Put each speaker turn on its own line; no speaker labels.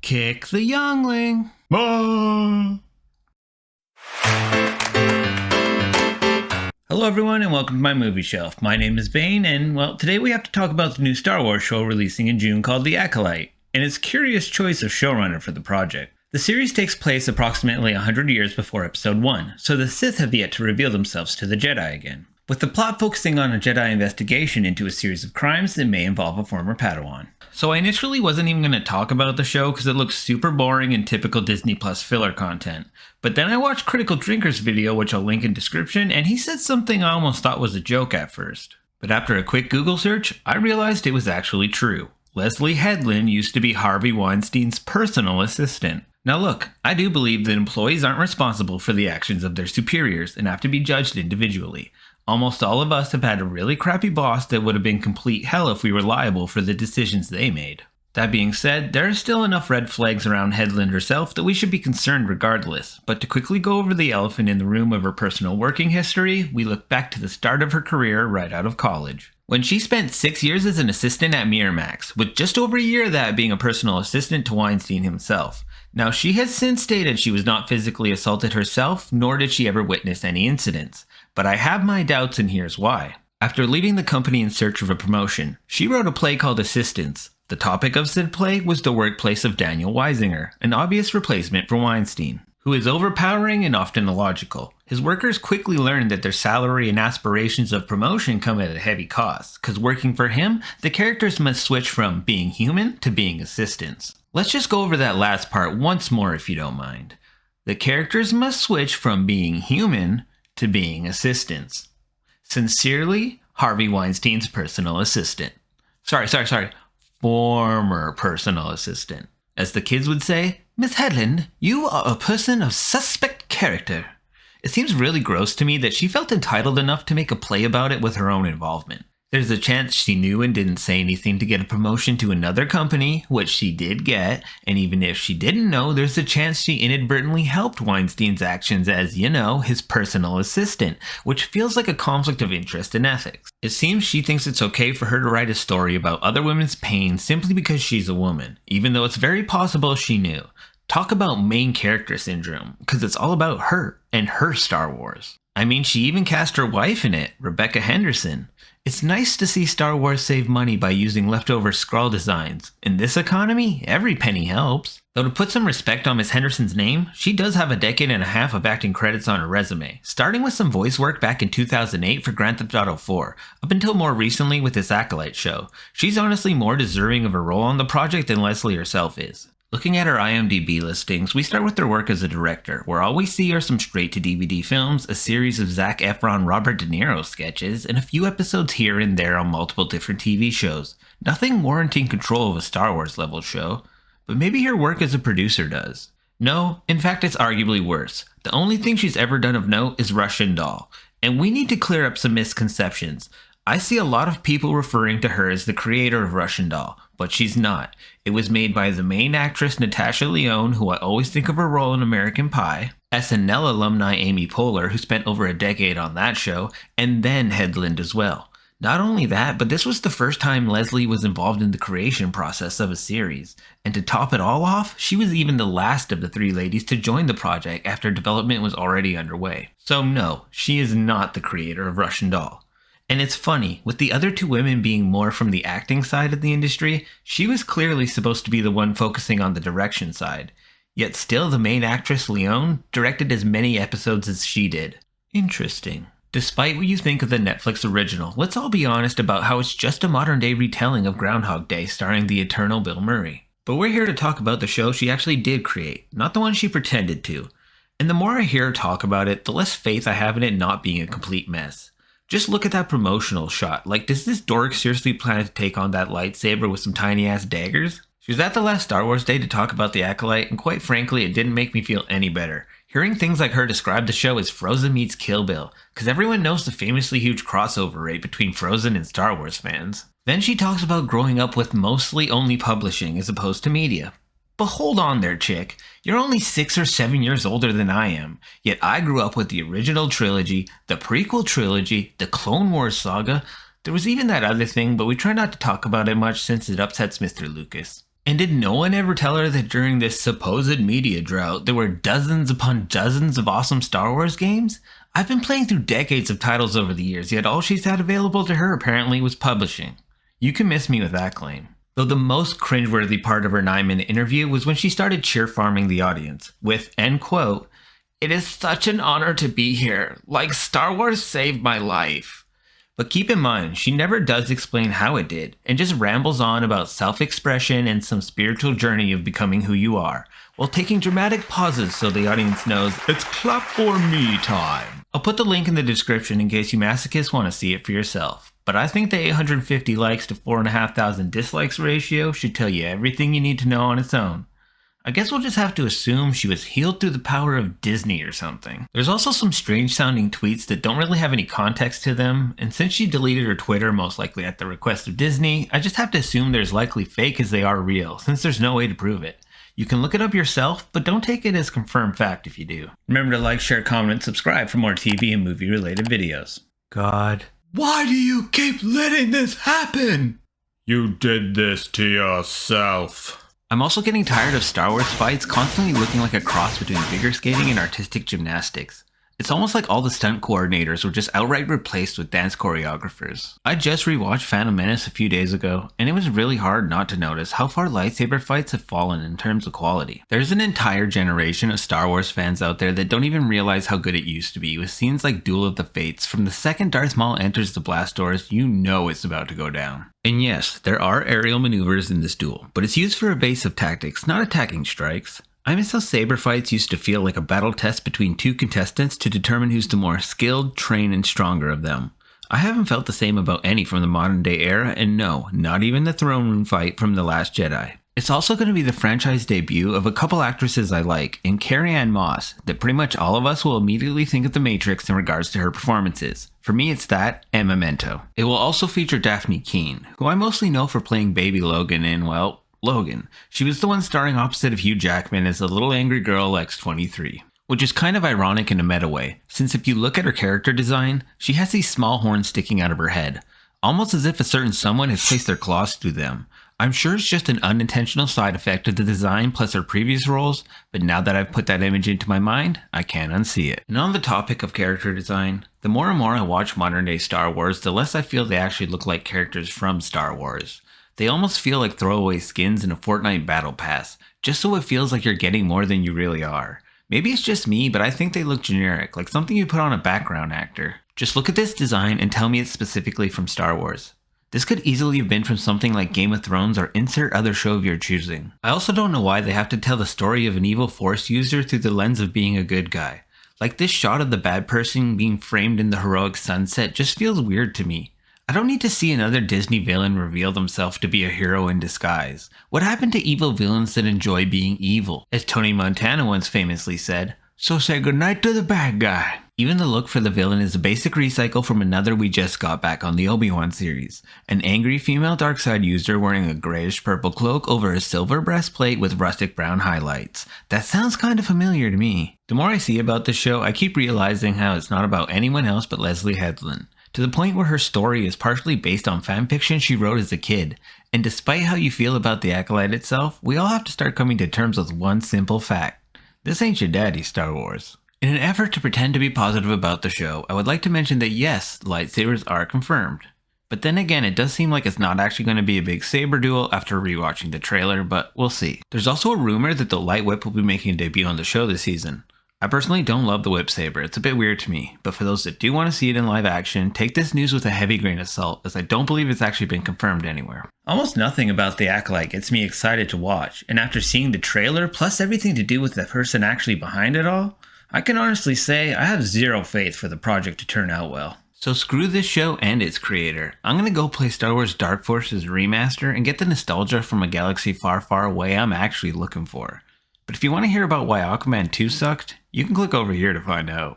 Kick the Youngling. Hello everyone and welcome to my movie shelf. My name is Bane and well, today we have to talk about the new Star Wars show releasing in June called The Acolyte, and its curious choice of showrunner for the project. The series takes place approximately 100 years before Episode 1, so the Sith have yet to reveal themselves to the Jedi again. With the plot focusing on a Jedi investigation into a series of crimes that may involve a former Padawan. So I initially wasn't even going to talk about the show because it looks super boring and typical Disney Plus filler content. But then I watched Critical Drinker's video, which I'll link in description, and he said something I almost thought was a joke at first. But after a quick Google search, I realized it was actually true. Leslie Headland used to be Harvey Weinstein's personal assistant. Now look, I do believe that employees aren't responsible for the actions of their superiors and have to be judged individually. Almost all of us have had a really crappy boss that would have been complete hell if we were liable for the decisions they made. That being said, there are still enough red flags around Headland herself that we should be concerned regardless, but to quickly go over the elephant in the room of her personal working history, we look back to the start of her career right out of college. When she spent 6 years as an assistant at Miramax, with just over a year of that being a personal assistant to Weinstein himself. Now she has since stated she was not physically assaulted herself, nor did she ever witness any incidents. But I have my doubts and here's why. After leaving the company in search of a promotion, she wrote a play called Assistants. The topic of said play was the workplace of Daniel Weisinger, an obvious replacement for Weinstein, who is overpowering and often illogical. His workers quickly learned that their salary and aspirations of promotion come at a heavy cost, because working for him, the characters must switch from being human to being assistants. Let's just go over that last part once more if you don't mind. The characters must switch from being human to being assistants. Sincerely, Harvey Weinstein's personal assistant. Sorry. Former personal assistant. As the kids would say, Miss Headland, you are a person of suspect character. It seems really gross to me that she felt entitled enough to make a play about it with her own involvement. There's a chance she knew and didn't say anything to get a promotion to another company, which she did get, and even if she didn't know, there's a chance she inadvertently helped Weinstein's actions as, his personal assistant, which feels like a conflict of interest and ethics. It seems she thinks it's okay for her to write a story about other women's pain simply because she's a woman, even though it's very possible she knew. Talk about main character syndrome, because it's all about her and her Star Wars. I mean, she even cast her wife in it, Rebecca Henderson. It's nice to see Star Wars save money by using leftover scroll designs. In this economy, every penny helps. Though to put some respect on Miss Henderson's name, she does have a decade and a half of acting credits on her resume, starting with some voice work back in 2008 for Grand Theft Auto 4, up until more recently with this Acolyte show. She's honestly more deserving of a role on the project than Leslie herself is. Looking at her IMDB listings, we start with her work as a director, where all we see are some straight-to-DVD films, a series of Zac Efron Robert De Niro sketches, and a few episodes here and there on multiple different TV shows. Nothing warranting control of a Star Wars level show, but maybe her work as a producer does. No, in fact it's arguably worse. The only thing she's ever done of note is Russian Doll, and we need to clear up some misconceptions. I see a lot of people referring to her as the creator of Russian Doll, but she's not. It was made by the main actress Natasha Lyonne, who I always think of her role in American Pie, SNL alumni Amy Poehler, who spent over a decade on that show, and then Headland as well. Not only that, but this was the first time Leslie was involved in the creation process of a series. And to top it all off, she was even the last of the three ladies to join the project after development was already underway. So no, she is not the creator of Russian Doll. And it's funny, with the other two women being more from the acting side of the industry, she was clearly supposed to be the one focusing on the direction side. Yet still the main actress Lyonne directed as many episodes as she did. Interesting. Despite what you think of the Netflix original, let's all be honest about how it's just a modern day retelling of Groundhog Day starring the eternal Bill Murray. But we're here to talk about the show she actually did create, not the one she pretended to. And the more I hear her talk about it, the less faith I have in it not being a complete mess. Just look at that promotional shot. Like, does this dork seriously plan to take on that lightsaber with some tiny ass daggers? She was at the last Star Wars Day to talk about The Acolyte, and quite frankly, it didn't make me feel any better. Hearing things like her describe the show as Frozen meets Kill Bill, because everyone knows the famously huge crossover rate between Frozen and Star Wars fans. Then she talks about growing up with mostly only publishing as opposed to media. But hold on there, chick. You're only 6 or 7 years older than I am, yet I grew up with the original trilogy, the prequel trilogy, the Clone Wars saga. There was even that other thing, but we try not to talk about it much since it upsets Mr. Lucas. And did no one ever tell her that during this supposed media drought, there were dozens upon dozens of awesome Star Wars games? I've been playing through decades of titles over the years, yet all she's had available to her apparently was publishing. You can miss me with that claim. Though the most cringeworthy part of her 9-minute interview was when she started cheer farming the audience, with, end quote, "It is such an honor to be here, like Star Wars saved my life." But keep in mind, she never does explain how it did, and just rambles on about self-expression and some spiritual journey of becoming who you are, while taking dramatic pauses so the audience knows it's clap for me time. I'll put the link in the description in case you masochists want to see it for yourself, but I think the 850 likes to 4,500 dislikes ratio should tell you everything you need to know on its own. I guess we'll just have to assume she was healed through the power of Disney or something. There's also some strange sounding tweets that don't really have any context to them, and since she deleted her Twitter most likely at the request of Disney, I just have to assume they're as likely fake as they are real, since there's no way to prove it. You can look it up yourself, but don't take it as confirmed fact if you do. Remember to like, share, comment, and subscribe for more TV and movie related videos. God. Why do you keep letting this happen? You did this to yourself. I'm also getting tired of Star Wars fights constantly looking like a cross between figure skating and artistic gymnastics. It's almost like all the stunt coordinators were just outright replaced with dance choreographers. I just rewatched Phantom Menace a few days ago, and it was really hard not to notice how far lightsaber fights have fallen in terms of quality. There's an entire generation of Star Wars fans out there that don't even realize how good it used to be, with scenes like Duel of the Fates. From the second Darth Maul enters the blast doors, you know it's about to go down. And yes, there are aerial maneuvers in this duel, but it's used for evasive tactics, not attacking strikes. I miss how saber fights used to feel like a battle test between two contestants to determine who's the more skilled, trained, and stronger of them. I haven't felt the same about any from the modern day era, and no, not even the throne room fight from The Last Jedi. It's also going to be the franchise debut of a couple actresses I like, and Carrie-Anne Moss, that pretty much all of us will immediately think of The Matrix in regards to her performances. For me, it's that and Memento. It will also feature Dafne Keen, who I mostly know for playing Baby Logan in, well, Logan. She was the one starring opposite of Hugh Jackman as the little angry girl X-23. Which is kind of ironic in a meta way, since if you look at her character design, she has these small horns sticking out of her head, almost as if a certain someone has placed their claws through them. I'm sure it's just an unintentional side effect of the design plus her previous roles, but now that I've put that image into my mind, I can't unsee it. And on the topic of character design, the more and more I watch modern day Star Wars, the less I feel they actually look like characters from Star Wars. They almost feel like throwaway skins in a Fortnite battle pass, just so it feels like you're getting more than you really are. Maybe it's just me, but I think they look generic, like something you put on a background actor. Just look at this design and tell me it's specifically from Star Wars. This could easily have been from something like Game of Thrones or insert other show of your choosing. I also don't know why they have to tell the story of an evil Force user through the lens of being a good guy. Like this shot of the bad person being framed in the heroic sunset just feels weird to me. I don't need to see another Disney villain reveal themselves to be a hero in disguise. What happened to evil villains that enjoy being evil? As Tony Montana once famously said, "So say goodnight to the bad guy." Even the look for the villain is a basic recycle from another we just got back on the Obi-Wan series. An angry female darkside user wearing a grayish purple cloak over a silver breastplate with rustic brown highlights. That sounds kind of familiar to me. The more I see about this show, I keep realizing how it's not about anyone else but Leslie Headland. To the point where her story is partially based on fanfiction she wrote as a kid. And despite how you feel about The Acolyte itself, we all have to start coming to terms with one simple fact. This ain't your daddy's Star Wars. In an effort to pretend to be positive about the show, I would like to mention that yes, lightsabers are confirmed. But then again, it does seem like it's not actually going to be a big saber duel after rewatching the trailer, but we'll see. There's also a rumor that the Lightwhip will be making a debut on the show this season. I personally don't love the Whipsaber, it's a bit weird to me, but for those that do want to see it in live action, take this news with a heavy grain of salt, as I don't believe it's actually been confirmed anywhere. Almost nothing about The Acolyte gets me excited to watch, and after seeing the trailer, plus everything to do with the person actually behind it all, I can honestly say I have zero faith for the project to turn out well. So screw this show and its creator. I'm gonna go play Star Wars Dark Forces Remaster and get the nostalgia from a galaxy far, far away I'm actually looking for. But if you want to hear about why Aquaman 2 sucked, you can click over here to find out.